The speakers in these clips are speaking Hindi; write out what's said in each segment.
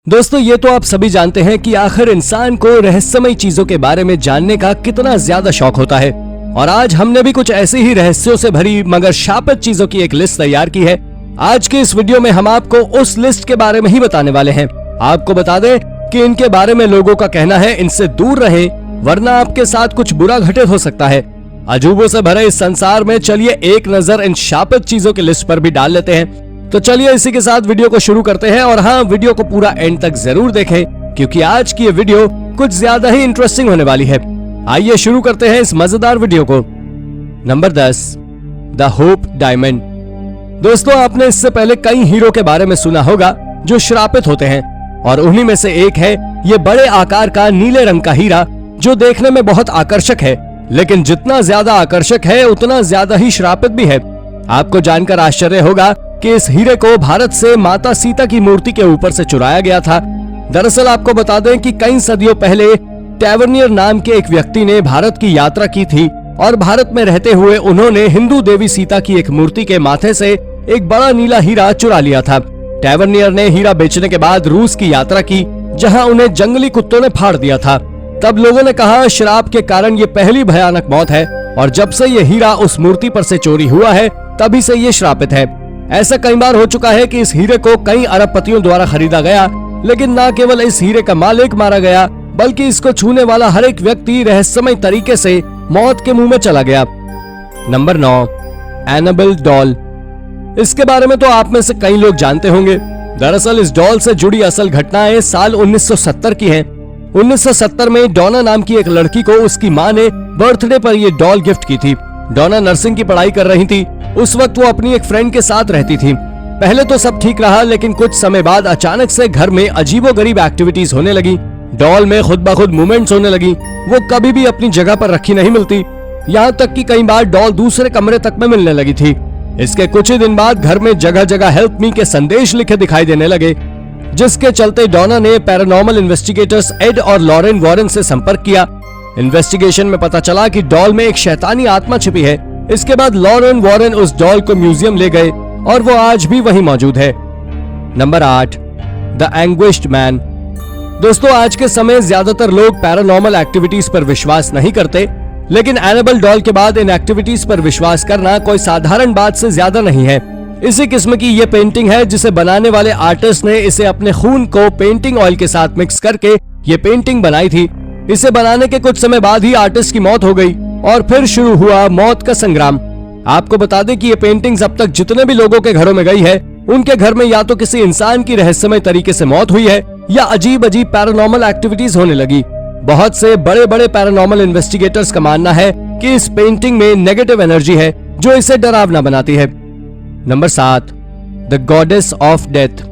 दोस्तों ये तो आप सभी जानते हैं कि आखिर इंसान को रहस्यमय चीजों के बारे में जानने का कितना ज्यादा शौक होता है। और आज हमने भी कुछ ऐसी ही रहस्यों से भरी मगर शापित चीजों की एक लिस्ट तैयार की है। आज के इस वीडियो में हम आपको उस लिस्ट के बारे में ही बताने वाले हैं। आपको बता दें कि इनके बारे में लोगों का कहना है इनसे दूर रहें वरना आपके साथ कुछ बुरा घटित हो सकता है। अजूबों से भरे इस संसार में चलिए एक नजर इन शापित चीजों की लिस्ट पर भी डाल लेते हैं। तो चलिए इसी के साथ वीडियो को शुरू करते हैं। और हाँ, वीडियो को पूरा एंड तक जरूर देखें क्योंकि आज की ये वीडियो कुछ ज्यादा ही इंटरेस्टिंग होने वाली है। आइए शुरू करते हैं इस मजेदार वीडियो को। Number 10, the hope diamond. दोस्तों आपने इससे पहले कई हीरो के बारे में सुना होगा जो श्रापित होते हैं और उन्हीं में से एक है ये बड़े आकार का नीले रंग का हीरा जो देखने में बहुत आकर्षक है, लेकिन जितना ज्यादा आकर्षक है उतना ज्यादा ही श्रापित भी है। आपको जानकर आश्चर्य होगा कि इस हीरे को भारत से माता सीता की मूर्ति के ऊपर से चुराया गया था। दरअसल आपको बता दें कि कई सदियों पहले टैवर्नियर नाम के एक व्यक्ति ने भारत की यात्रा की थी और भारत में रहते हुए उन्होंने हिंदू देवी सीता की एक मूर्ति के माथे से एक बड़ा नीला हीरा चुरा लिया था। टैवर्नियर ने हीरा बेचने के बाद रूस की यात्रा की जहां उन्हें जंगली कुत्तों ने फाड़ दिया था। तब लोगों ने कहा श्राप के कारण ये पहली भयानक मौत है और जब से ये हीरा उस मूर्ति पर से चोरी हुआ है तभी से ये श्रापित है। ऐसा कई बार हो चुका है कि इस हीरे को कई अरबपतियों द्वारा खरीदा गया, लेकिन न केवल इस हीरे का मालिक मारा गया बल्कि इसको छूने वाला हर एक व्यक्ति रहस्यमय तरीके से मौत के मुंह में चला गया। Number 9, Annabelle doll. इसके बारे में तो आप में से कई लोग जानते होंगे। दरअसल इस डॉल से जुड़ी असल घटनाएं साल 1970 की हैं। 1970 में डोना नाम की एक लड़की को उसकी मां ने बर्थडे पर ये डॉल गिफ्ट की थी। डोना नर्सिंग की पढ़ाई कर रही थी। उस वक्त वो अपनी एक फ्रेंड के साथ रहती थी। पहले तो सब ठीक रहा, लेकिन कुछ समय बाद अचानक से घर में अजीबोगरीब एक्टिविटीज होने लगी। डॉल में खुद ब खुद मूवमेंट्स होने लगी। वो कभी भी अपनी जगह पर रखी नहीं मिलती, यहाँ तक कि कई बार डॉल दूसरे कमरे तक में मिलने लगी थी। इसके कुछ ही दिन बाद घर में जगह जगह हेल्प मी के संदेश लिखे दिखाई देने लगे, जिसके चलते डोना ने पैरानॉर्मल इन्वेस्टिगेटर्स एड और लॉरेन वॉरेन से संपर्क किया। इन्वेस्टिगेशन में पता चला कि डॉल में एक शैतानी आत्मा छिपी है। इसके बाद लॉरेन वॉरेन उस डॉल को म्यूजियम ले गए और वो आज भी वहीं मौजूद है। Number 8, the anguished man. दोस्तों आज के समय ज्यादातर लोग पैरानॉर्मल एक्टिविटीज पर विश्वास नहीं करते, लेकिन एनाबेल डॉल के बाद इन एक्टिविटीज पर विश्वास करना कोई साधारण बात से ज्यादा नहीं है। इसी किस्म की ये पेंटिंग है जिसे बनाने वाले आर्टिस्ट ने इसे अपने खून को पेंटिंग ऑयल के साथ मिक्स करके ये पेंटिंग बनाई थी। इसे बनाने के कुछ समय बाद ही आर्टिस्ट की मौत हो गई और फिर शुरू हुआ मौत का संग्राम। आपको बता दें कि ये पेंटिंग्स अब तक जितने भी लोगों के घरों में गई है उनके घर में या तो किसी इंसान की रहस्यमय तरीके से मौत हुई है या अजीब अजीब पैरानॉर्मल एक्टिविटीज होने लगी। बहुत से बड़े बड़े पैरानॉर्मल इन्वेस्टिगेटर्स का मानना है कि इस पेंटिंग में नेगेटिव एनर्जी है जो इसे डरावना बनाती है। Number 7, the goddess of death.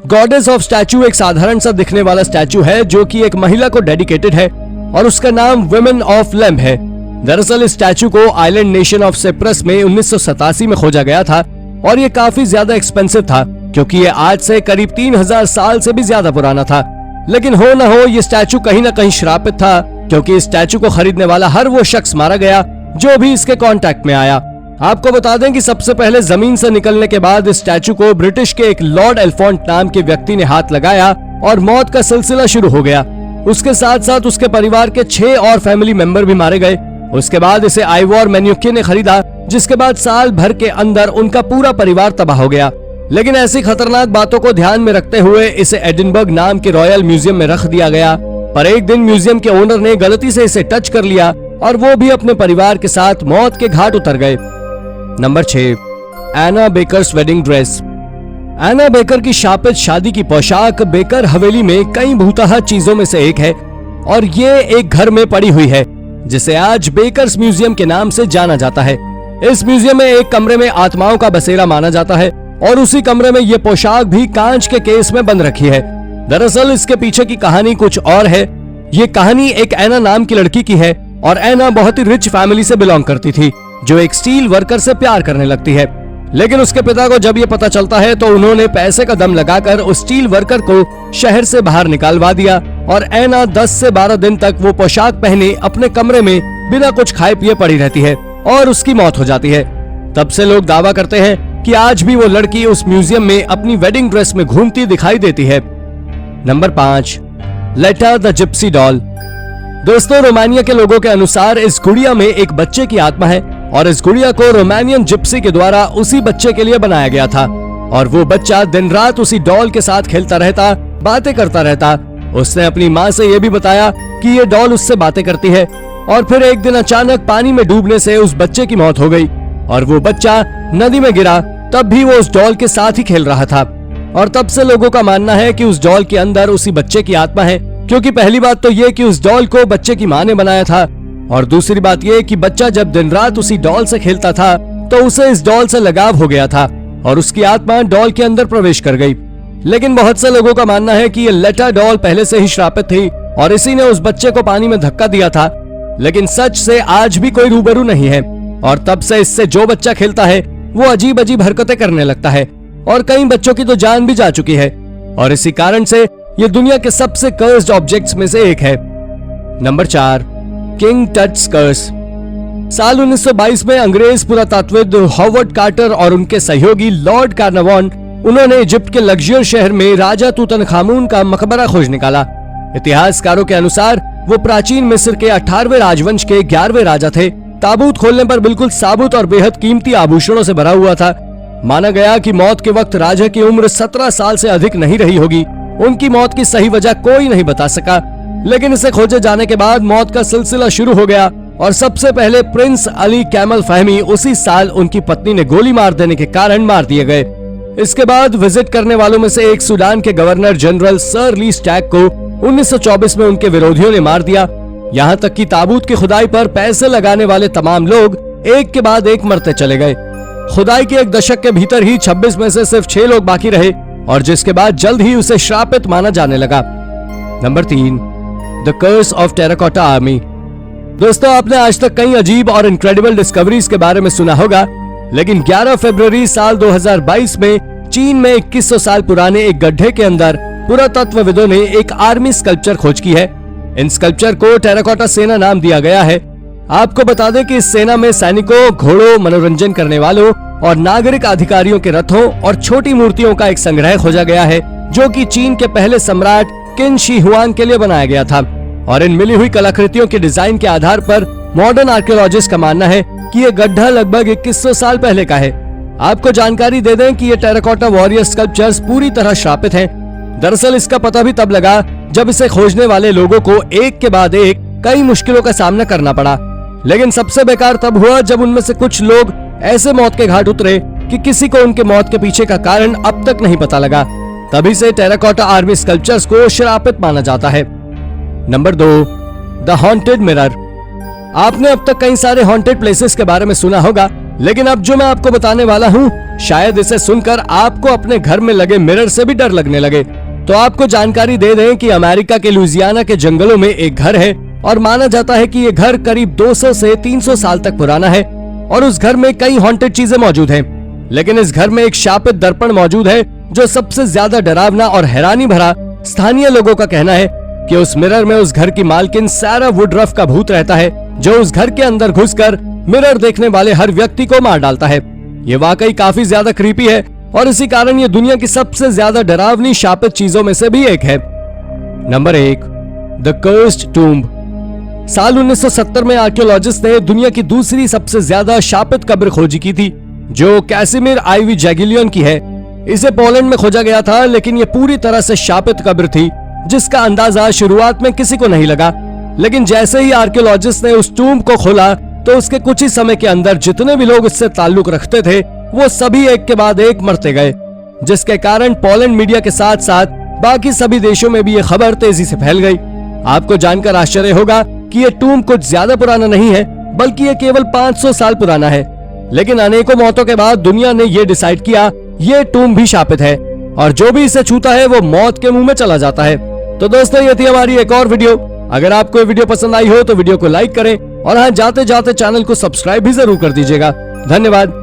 Goddess of statute एक साधारण सा दिखने वाला स्टैचू है जो कि एक महिला को डेडिकेटेड है और उसका नाम वुमेन ऑफ लैम्ब है। दरअसल इस स्टैचू को आइलैंड नेशन ऑफ सिप्रस में 1987 में खोजा गया था और ये काफी ज्यादा एक्सपेंसिव था क्योंकि ये आज से करीब 3000 साल से भी ज्यादा पुराना था। लेकिन हो न हो ये स्टैचू कहीं न कहीं श्रापित था क्योंकि इस स्टैचू को खरीदने वाला हर वो शख्स मारा गया जो भी इसके कांटेक्ट में आया। आपको बता दें कि सबसे पहले जमीन से निकलने के बाद इस स्टैचू को ब्रिटिश के एक लॉर्ड एल्फोंट नाम के व्यक्ति ने हाथ लगाया और मौत का सिलसिला शुरू हो गया। उसके साथ साथ उसके परिवार के 6 और फैमिली मेंबर भी मारे गए। उसके बाद इसे आइवोर मैन्युके ने खरीदा, जिसके बाद साल भर के अंदर उनका पूरा परिवार तबाह हो गया। लेकिन ऐसी खतरनाक बातों को ध्यान में रखते हुए इसे एडिनबर्ग नाम के रॉयल म्यूजियम में रख दिया गया। पर एक दिन म्यूजियम के ओनर ने गलती से इसे टच कर लिया और वो भी अपने परिवार के साथ मौत के घाट उतर गए। नंबर 6, एना बेकर्स वेडिंग ड्रेस। एना बेकर की शापित शादी की पोशाक बेकर हवेली में कई भूतहा चीजों में से एक है और ये एक घर में पड़ी हुई है जिसे आज बेकर्स म्यूजियम के नाम से जाना जाता है। इस म्यूजियम में एक कमरे में आत्माओं का बसेरा माना जाता है और उसी कमरे में ये पोशाक भी कांच के केस में बंद रखी है। दरअसल इसके पीछे की कहानी कुछ और है। ये कहानी एक एना नाम की लड़की की है और एना बहुत ही रिच फैमिली से बिलोंग करती थी जो एक स्टील वर्कर से प्यार करने लगती है। लेकिन उसके पिता को जब ये पता चलता है तो उन्होंने पैसे का दम लगाकर उस स्टील वर्कर को शहर से बाहर निकालवा दिया और एना 10 से 12 दिन तक वो पोशाक पहने अपने कमरे में बिना कुछ खाए पिए पड़ी रहती है और उसकी मौत हो जाती है। तब से लोग दावा करते हैं कि आज भी वो लड़की उस म्यूजियम में अपनी वेडिंग ड्रेस में घूमती दिखाई देती है। नंबर 5, लेटा द जिप्सी डॉल। दोस्तों, रोमानिया के लोगों के अनुसार इस गुड़िया में एक बच्चे की आत्मा है और इस गुड़िया को रोमानियन जिप्सी के द्वारा उसी बच्चे के लिए बनाया गया था और वो बच्चा दिन रात उसी डॉल के साथ खेलता रहता, बातें करता रहता। उसने अपनी माँ से ये भी बताया कि ये डॉल उससे बातें करती है और फिर एक दिन अचानक पानी में डूबने से उस बच्चे की मौत हो गई और वो बच्चा नदी में गिरा। तब भी वो उस डॉल के साथ ही खेल रहा था और तब से लोगों का मानना है कि उस डॉल के अंदर उसी बच्चे की आत्मा है, क्योंकि पहली बात तो ये कि उस डॉल को बच्चे की माँ ने बनाया था और दूसरी बात ये कि बच्चा जब दिन रात उसी डॉल से खेलता था तो उसे इस डॉल से लगाव हो गया था और उसकी आत्मा डॉल के अंदर प्रवेश कर गई। लेकिन बहुत से लोगों का मानना है कि ये लेटा डॉल पहले से ही श्रापित थी और इसी ने उस बच्चे को पानी में धक्का दिया था। लेकिन सच से आज भी कोई रूबरू नहीं है और तब से इससे जो बच्चा खेलता है वो अजीब अजीब हरकतें करने लगता है और कई बच्चों की तो जान भी जा चुकी है और इसी कारण से ये दुनिया के सबसे कर्स्ड ऑब्जेक्ट्स में से एक है। नंबर 4, किंग टट्स कर्स। साल 1922 में अंग्रेज पुरातत्वविद हॉवर्ड कार्टर और उनके सहयोगी लॉर्ड कार्नावान, उन्होंने इजिप्ट के लग्जर शहर में राजा तूतनखामून का मकबरा खोज निकाला। इतिहासकारों के अनुसार वो प्राचीन मिस्र के 18वें राजवंश के 11वें राजा थे। ताबूत खोलने पर बिल्कुल साबुत और बेहद कीमती आभूषणों से भरा हुआ था। माना गया कि मौत के वक्त राजा की उम्र 17 साल से अधिक नहीं रही होगी। उनकी मौत की सही वजह कोई नहीं बता सका, लेकिन इसे खोजे जाने के बाद मौत का सिलसिला शुरू हो गया और सबसे पहले प्रिंस अली कैमल फहमी उसी साल उनकी पत्नी ने गोली मार देने के कारण मार दिए गए। इसके बाद विजिट करने वालों में से एक सूडान के गवर्नर जनरल सर ली स्टैक को 1924 में उनके विरोधियों ने मार दिया। यहाँ तक कि ताबूत की खुदाई पर पैसे लगाने वाले तमाम लोग एक के बाद एक मरते चले गए। खुदाई के एक दशक के भीतर ही 26 में से सिर्फ 6 लोग बाकी रहे और जिसके बाद जल्द ही उसे श्रापित माना जाने लगा। Number 3, the curse of Terracotta Army. दोस्तों, आपने आज तक कई अजीब और इनक्रेडिबल डिस्कवरीज के बारे में सुना होगा, लेकिन 11 फरवरी साल 2022 में चीन में 2100 साल पुराने एक गड्ढे के अंदर पुरातत्वविदों ने एक आर्मी स्कल्पचर खोज की है। इन स्कल्पचर को टेराकोटा सेना नाम दिया गया है। आपको बता दें कि इस सेना में सैनिकों, घोड़ों, मनोरंजन करने वालों और नागरिक अधिकारियों के रथों और छोटी मूर्तियों का एक संग्रह खोजा गया है, जो कि चीन के पहले सम्राट किन शी हुआंग के लिए बनाया गया था। और इन मिली हुई कलाकृतियों के डिजाइन के आधार पर मॉडर्न आर्कियोलॉजिस्ट का मानना है कि ये गड्ढा लगभग 2100 साल पहले का है। आपको जानकारी दे दें कि ये टेराकोटा वॉरियर स्कल्पचर्स पूरी तरह श्रापित हैं। दरअसल इसका पता भी तब लगा जब इसे खोजने वाले लोगों को एक के बाद एक कई मुश्किलों का सामना करना पड़ा। लेकिन सबसे बेकार तब हुआ जब उनमें से कुछ लोग ऐसे मौत के घाट उतरे कि किसी को उनके मौत के पीछे का कारण अब तक नहीं पता लगा। तभी से टेराकोटा आर्मी स्कल्पचर्स को श्रापित माना जाता है। Number 2, the haunted mirror. आपने अब तक कई सारे हॉन्टेड प्लेसेस के बारे में सुना होगा, लेकिन अब जो मैं आपको बताने वाला हूँ, शायद इसे सुनकर आपको अपने घर में लगे मिरर से भी डर लगने लगे। तो आपको जानकारी दे दें कि अमेरिका के लुइसियाना के जंगलों में एक घर है और माना जाता है कि ये घर करीब 200 से 300 साल तक पुराना है और उस घर में कई हॉन्टेड चीजें मौजूद हैं। लेकिन इस घर में एक शापित दर्पण मौजूद है जो सबसे ज्यादा डरावना और हैरानी भरा। स्थानीय लोगों का कहना है कि उस मिरर में उस घर की मालकिन सारा वुडरफ का भूत रहता है, जो उस घर के अंदर घुसकर मिरर देखने वाले हर व्यक्ति को मार डालता है। ये वाकई काफी ज्यादा क्रीपी है और इसी कारण ये दुनिया की सबसे ज्यादा डरावनी शापित चीजों में से भी एक है। Number 1, the cursed tomb. साल 1970 में आर्कियोलॉजिस्ट ने दुनिया की दूसरी सबसे ज्यादा शापित कब्र खोजी की थी, जो कैसिमिर आईवी जैगिलियन की है। इसे पोलैंड में खोजा गया था, लेकिन ये पूरी तरह से शापित कब्र थी, जिसका अंदाजा शुरुआत में किसी को नहीं लगा। लेकिन जैसे ही आर्कियोलॉजिस्ट ने उस टूम्ब को खोला तो उसके कुछ ही समय के अंदर जितने भी लोग इससे ताल्लुक रखते थे वो सभी एक के बाद एक मरते गए, जिसके कारण पोलैंड मीडिया के साथ साथ बाकी सभी देशों में भी ये खबर तेजी से फैल गई। आपको जानकर आश्चर्य होगा कि ये टूम्ब कुछ ज्यादा पुराना नहीं है, बल्कि ये केवल 500 साल पुराना है। लेकिन अनेकों मौतों के बाद दुनिया ने ये डिसाइड किया ये टूम्ब भी शापित है और जो भी इसे छूता है वो मौत के मुंह में चला जाता है। तो दोस्तों, ये थी हमारी एक और वीडियो। अगर आपको ये वीडियो पसंद आई हो तो वीडियो को लाइक करें और हाँ, जाते जाते चैनल को सब्सक्राइब भी जरूर कर दीजिएगा। धन्यवाद।